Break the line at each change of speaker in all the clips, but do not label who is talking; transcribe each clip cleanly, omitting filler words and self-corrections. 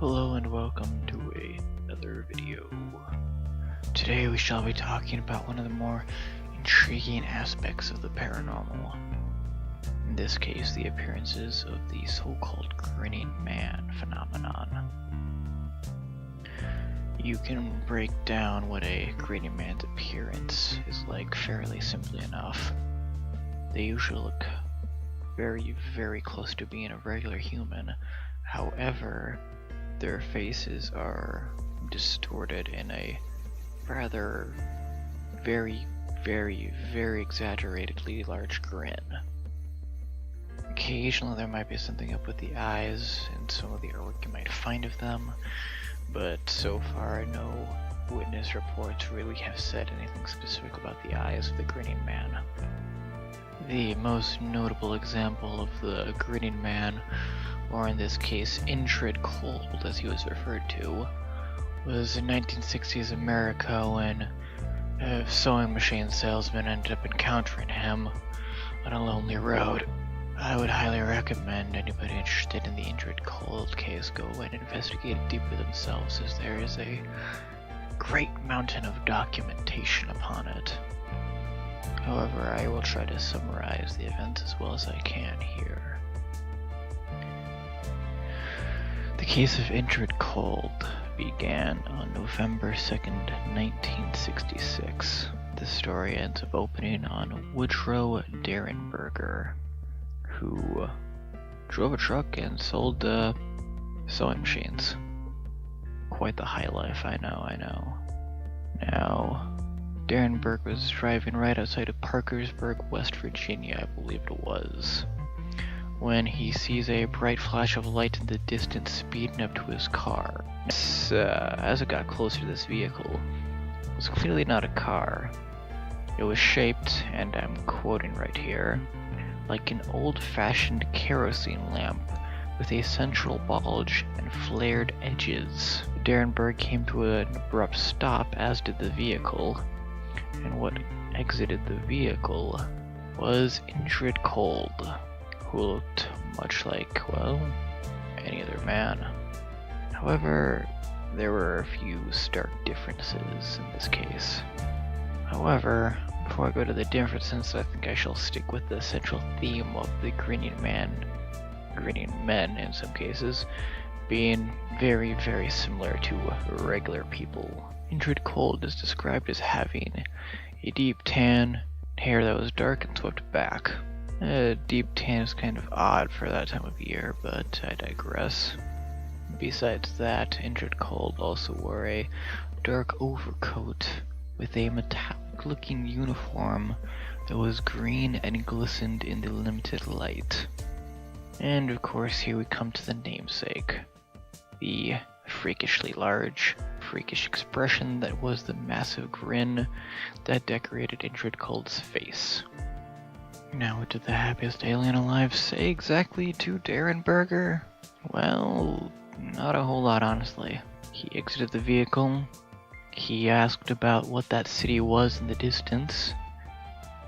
Hello and welcome to another video. Today we shall be talking about one of the more intriguing aspects of the paranormal. In this case, the appearances of the so-called Grinning Man phenomenon. You can break down what a Grinning Man's appearance is like fairly simply enough. They usually look very, very close to being a regular human. However, their faces are distorted in a rather very exaggeratedly large grin. Occasionally there might be something up with the eyes and some of the artwork you might find of them, but so far no witness reports really have said anything specific about the eyes of the Grinning Man. The most notable example of the Grinning Man, or in this case Indrid Cold as he was referred to, was in 1960s America when a sewing machine salesman ended up encountering him on a lonely road. I would highly recommend anybody interested in the Indrid Cold case go and investigate it deeper themselves, as there is a great mountain of documentation upon it. However, I will try to summarize the events as well as I can here. The case of Indrid Cold began on November 2nd, 1966. The story ends up opening on Woodrow Derenberger, who drove a truck and sold sewing machines. Quite the high life, I know. Now, Derenberg was driving right outside of Parkersburg, West Virginia, I believe it was, when he sees a bright flash of light in the distance speeding up to his car. As it got closer to this vehicle, it was clearly not a car. It was shaped, and I'm quoting right here, like an old-fashioned kerosene lamp with a central bulge and flared edges. Derenberg came to an abrupt stop, as did the vehicle, and what exited the vehicle was Indrid Cold, who looked much like, well, any other man. However, there were a few stark differences in this case. However, before I go to the differences, I think I shall stick with the central theme of the grinning men in some cases, being very similar to regular people. Indrid Cold is described as having a deep tan, hair that was dark and swept back. Deep tan is kind of odd for that time of year, but I digress. Besides that, Indrid Cold also wore a dark overcoat with a metallic-looking uniform that was green and glistened in the limited light. And of course, here we come to the namesake, the freakishly large, freakish expression that was the massive grin that decorated Indrid Cold's face. Now, what did the happiest alien alive say exactly to Derenberger? Well, not a whole lot, honestly. He exited the vehicle. He asked about what that city was in the distance.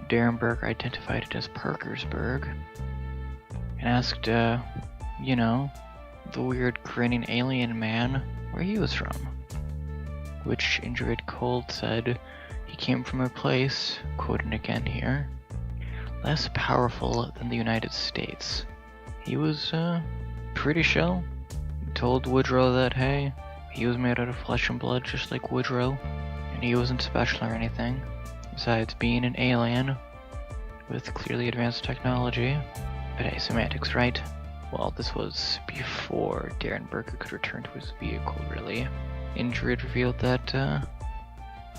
Derenberger identified it as Parkersburg, and asked, the weird grinning alien man where he was from. Which Indrid Cold said he came from a place, quoting again here, less powerful than the United States. He was pretty chill. He told Woodrow that, hey, he was made out of flesh and blood just like Woodrow, and he wasn't special or anything, besides being an alien with clearly advanced technology. But hey, semantics, right? Well, this was before Derenberger could return to his vehicle, really. Indrid revealed that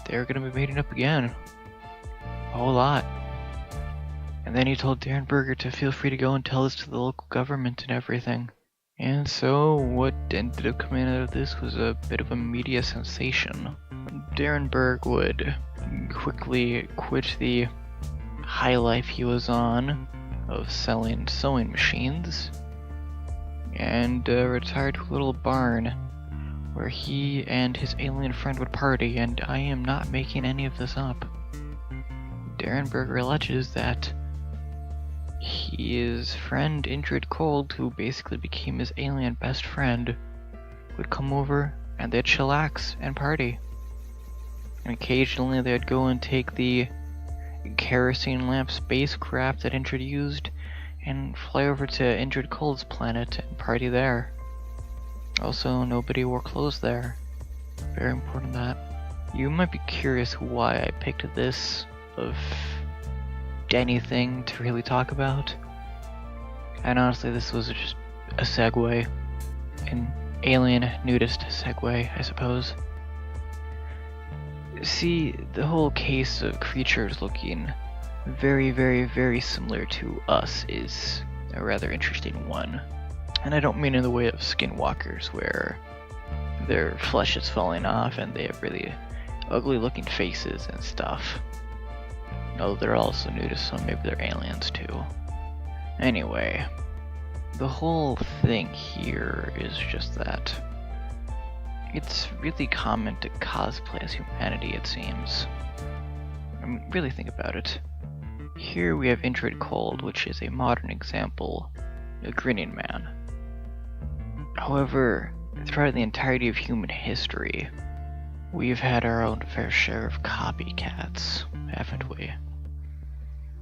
they were going to be meeting up again. A whole lot. And then he told Derenberger to feel free to go and tell this to the local government and everything. And so what ended up coming out of this was a bit of a media sensation. Derenberg would quickly quit the high life he was on of selling sewing machines and retire to a little barn where he and his alien friend would party, and I am not making any of this up. Derenberger alleges that his friend Indrid Cold, who basically became his alien best friend, would come over and they'd chillax and party. And occasionally they'd go and take the kerosene lamp spacecraft that Indrid used and fly over to Indrid Cold's planet and party there. Also, nobody wore clothes there. Very important that. You might be curious why I picked this of anything to really talk about. And honestly, this was just a segue. An alien nudist segue, I suppose. See, the whole case of creatures looking very, very, very similar to us is a rather interesting one. And I don't mean in the way of skinwalkers, where their flesh is falling off and they have really ugly looking faces and stuff. No, they're also nudists, so maybe they're aliens too. Anyway, the whole thing here is just that it's really common to cosplay as humanity, it seems. I mean, really think about it. Here we have Indrid Cold, which is a modern example, a grinning man. However, throughout the entirety of human history, we've had our own fair share of copycats, haven't we?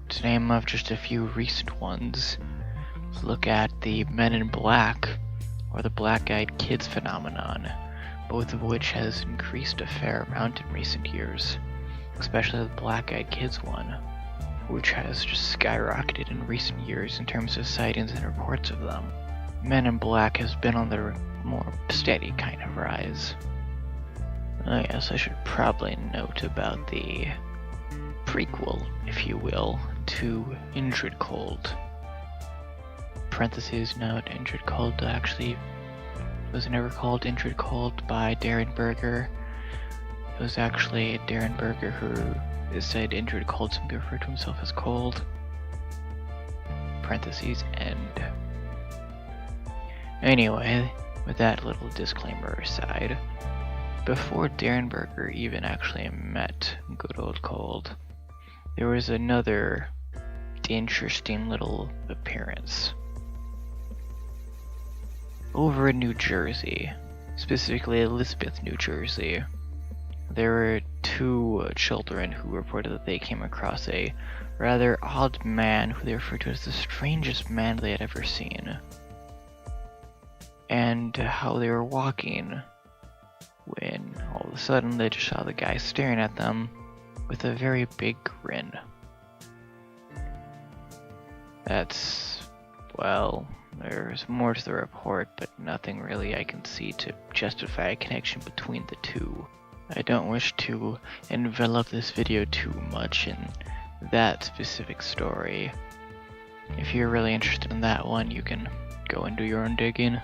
To name off just a few recent ones, look at the Men in Black, or the Black-Eyed Kids phenomenon, both of which has increased a fair amount in recent years, especially the Black-Eyed Kids one, which has just skyrocketed in recent years in terms of sightings and reports of them. Men in Black has been on the more steady kind of rise. I guess I should probably note about the prequel, if you will, to Indrid Cold. Parentheses note, Indrid Cold actually was never called Indrid Cold by Darren Berger. It was actually Darren Berger who said Indrid Cold simply referred to himself as Cold. Parentheses end. Anyway, with that little disclaimer aside, before Darren Berger even actually met good old Cold, there was another interesting little appearance. Over in New Jersey, specifically Elizabeth, New Jersey, there were two children who reported that they came across a rather odd man who they referred to as the strangest man they had ever seen. And how they were walking when all of a sudden they just saw the guy staring at them with a very big grin. That's, well, there's more to the report, but nothing really I can see to justify a connection between the two. I don't wish to envelop this video too much in that specific story. If you're really interested in that one, you can go and do your own digging.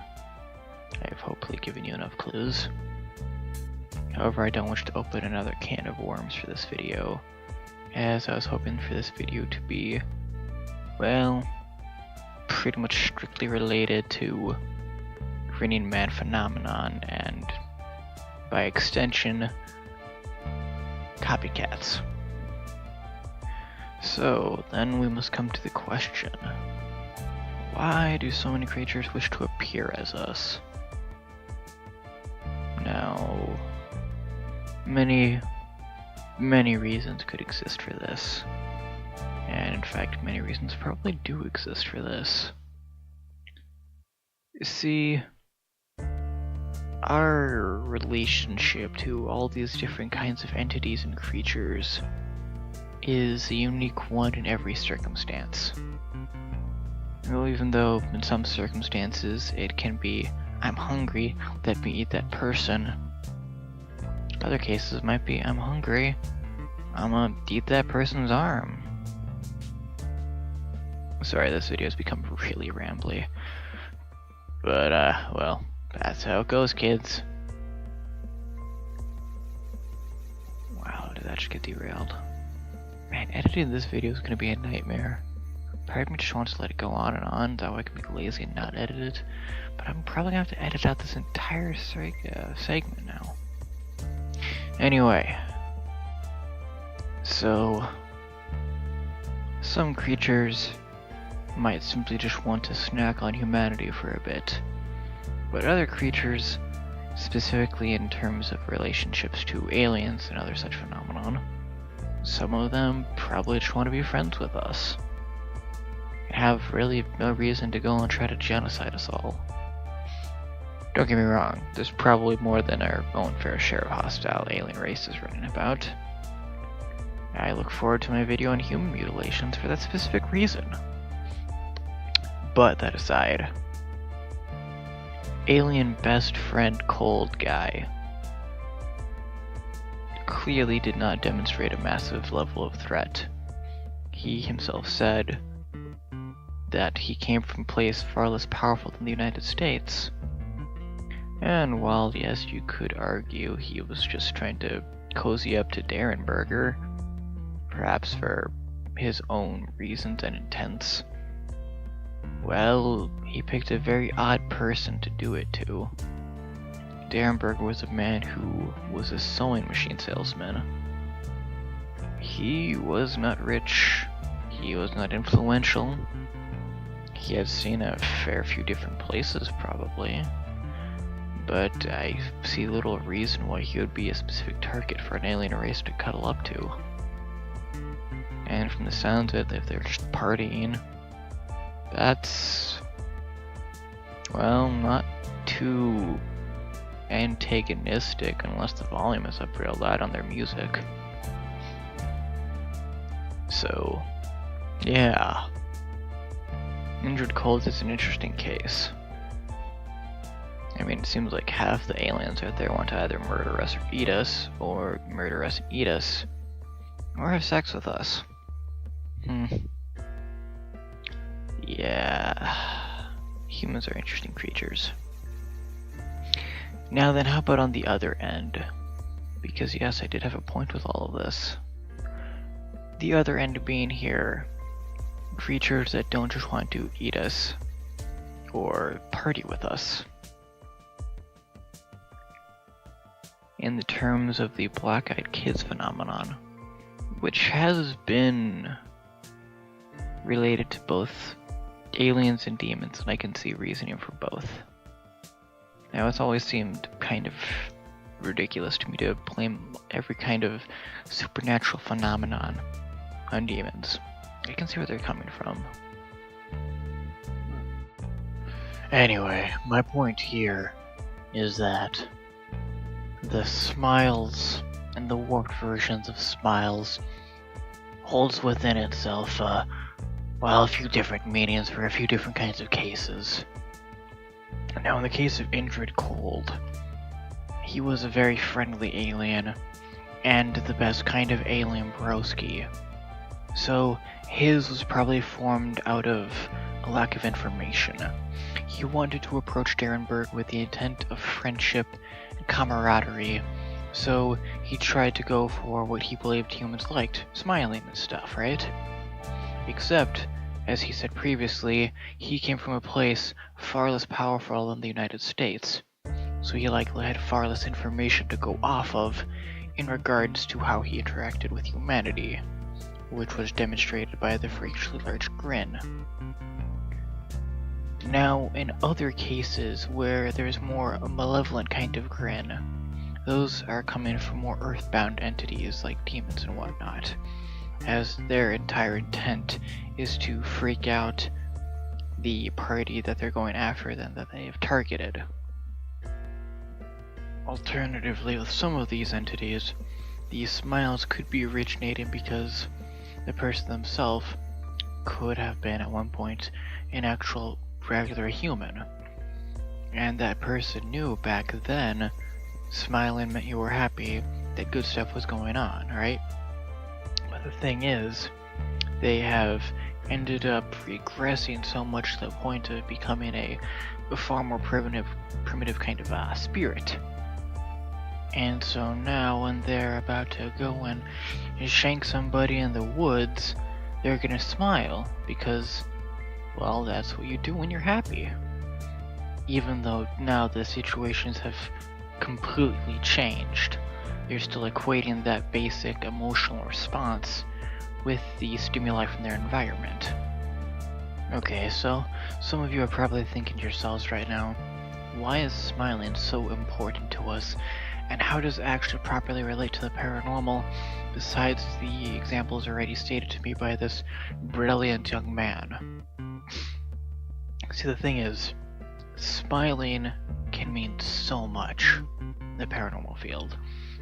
I've hopefully given you enough clues. However, I don't wish to open another can of worms for this video, as I was hoping for this video to be, well, pretty much strictly related to Grinning Man phenomenon and, by extension, copycats. So, then we must come to the question, why do so many creatures wish to appear as us? Now, many reasons could exist for this. And in fact, many reasons probably do exist for this. See, our relationship to all these different kinds of entities and creatures is a unique one in every circumstance. Well, even though in some circumstances it can be, I'm hungry, let me eat that person. Other cases might be, I'm hungry, I'm gonna eat that person's arm. Sorry, this video has become really rambly. But, well, that's how it goes, kids. Wow, did that just get derailed? Man, editing this video is gonna be a nightmare. Part of me just wants to let it go on and on, that way I can be lazy and not edit it. But I'm probably gonna have to edit out this entire segment now. Anyway, so some creatures might simply just want to snack on humanity for a bit, but other creatures specifically in terms of relationships to aliens and other such phenomenon. Some of them probably just want to be friends with us. Have really no reason to go and try to genocide us all. Don't get me wrong, there's probably more than our own fair share of hostile alien races running about. I look forward to my video on human mutilations for that specific reason. But that aside, alien best friend Cold guy clearly did not demonstrate a massive level of threat. He himself said that he came from a place far less powerful than the United States. And while yes, you could argue he was just trying to cozy up to Derenberger, perhaps for his own reasons and intents, well, he picked a very odd person to do it to. Derenberger was a man who was a sewing machine salesman. He was not rich, he was not influential, he had seen a fair few different places probably, but I see little reason why he would be a specific target for an alien race to cuddle up to. And from the sounds of it, if they're just partying, that's, well, not too antagonistic unless the volume is up real loud on their music. So, yeah. Indrid Cold is an interesting case. I mean, it seems like half the aliens out there want to either murder us or eat us, or murder us and eat us, or have sex with us. Yeah, humans are interesting creatures. Now then, how about on the other end? Because yes, I did have a point with all of this. The other end being here, creatures that don't just want to eat us, or party with us. In the terms of the black-eyed kids phenomenon, which has been related to both aliens and demons, and I can see reasoning for both. Now, it's always seemed kind of ridiculous to me to blame every kind of supernatural phenomenon on demons. I can see where they're coming from. Anyway, my point here is that the smiles and the warped versions of smiles holds within itself, well, a few different meanings for a few different kinds of cases. Now, in the case of Indrid Cold, he was a very friendly alien, and the best kind of alien broski. So, his was probably formed out of a lack of information. He wanted to approach Derenberg with the intent of friendship and camaraderie, so he tried to go for what he believed humans liked, smiling and stuff, right? Except, as he said previously, he came from a place far less powerful than the United States, so he likely had far less information to go off of in regards to how he interacted with humanity, which was demonstrated by the freakishly large grin. Now, in other cases where there's more a malevolent kind of grin, those are coming from more earthbound entities like demons and whatnot, as their entire intent is to freak out the party that they're going after and that they have targeted. Alternatively, with some of these entities, these smiles could be originating because the person themselves could have been at one point an actual regular human, and that person knew back then smiling meant you were happy, that good stuff was going on, right? But the thing is, they have ended up regressing so much to the point of becoming a far more primitive kind of spirit. And so now when they're about to go and shank somebody in the woods, they're gonna smile because, well, that's what you do when you're happy. Even though now the situations have completely changed, they're still equating that basic emotional response with the stimuli from their environment. Okay, so some of you are probably thinking to yourselves right now, why is smiling so important to us, and how does it actually properly relate to the paranormal, besides the examples already stated to me by this brilliant young man? See, the thing is, smiling can mean so much in the paranormal field,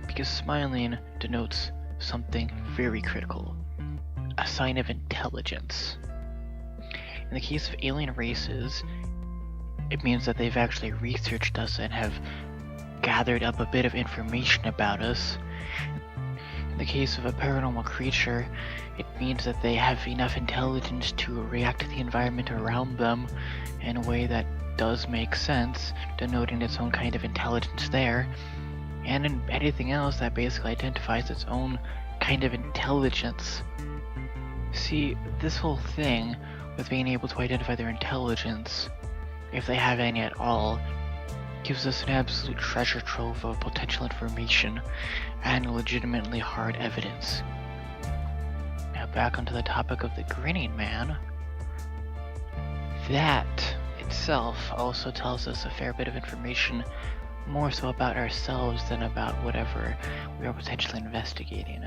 because smiling denotes something very critical, a sign of intelligence. In the case of alien races, it means that they've actually researched us and have gathered up a bit of information about us. In the case of a paranormal creature, it means that they have enough intelligence to react to the environment around them in a way that does make sense, denoting its own kind of intelligence there, and in anything else that basically identifies its own kind of intelligence. See, this whole thing with being able to identify their intelligence, if they have any at all, gives us an absolute treasure trove of potential information and legitimately hard evidence. Now back onto the topic of the Grinning Man. That itself also tells us a fair bit of information, more so about ourselves than about whatever we are potentially investigating.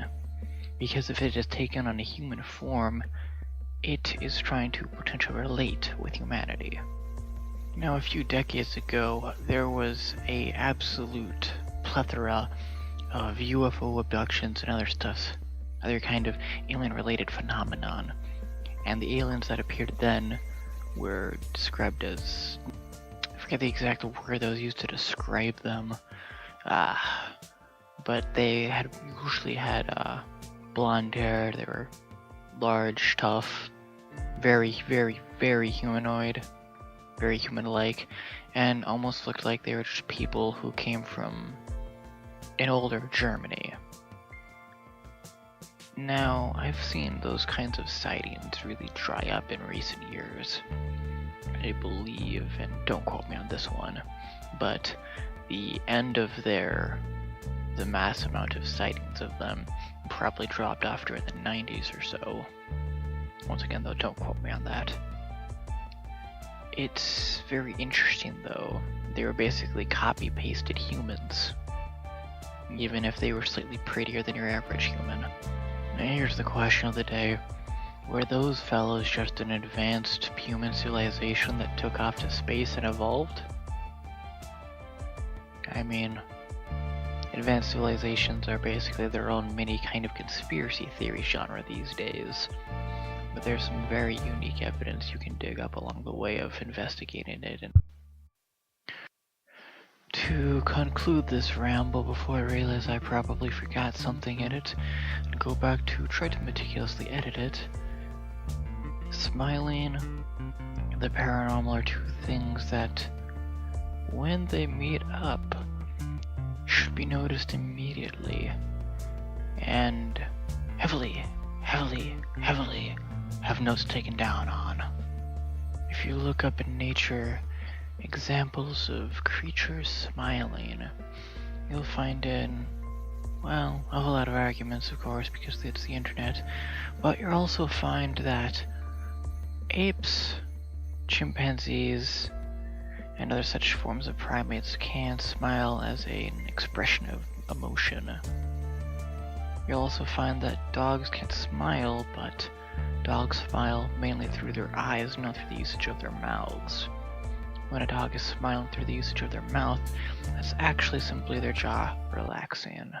Because if it has taken on a human form, it is trying to potentially relate with humanity. Now, a few decades ago, there was a absolute plethora of UFO abductions and other kind of alien-related phenomenon. And the aliens that appeared then were described as, I forget the exact word that was used to describe them, but they had usually had blonde hair. They were large, tough, very, very, very humanoid, very human-like, and almost looked like they were just people who came from an older Germany. Now, I've seen those kinds of sightings really dry up in recent years. I believe, and don't quote me on this one, but the end of the mass amount of sightings of them probably dropped off during the 90s or so. Once again though, don't quote me on that. It's very interesting though. They were basically copy-pasted humans, even if they were slightly prettier than your average human. Now here's the question of the day. Were those fellows just an advanced human civilization that took off to space and evolved? I mean, advanced civilizations are basically their own mini kind of conspiracy theory genre these days. But there's some very unique evidence you can dig up along the way of investigating it. And to conclude this ramble before I realize I probably forgot something in it, and go back to try to meticulously edit it, smiling and the paranormal are two things that, when they meet up, should be noticed immediately, and heavily have notes taken down on. If you look up in nature examples of creatures smiling, you'll find in, well, a whole lot of arguments, of course, because it's the internet, but you'll also find that apes, chimpanzees, and other such forms of primates can smile as an expression of emotion. You'll also find that dogs can smile, but dogs smile mainly through their eyes, not through the usage of their mouths. When a dog is smiling through the usage of their mouth, that's actually simply their jaw relaxing.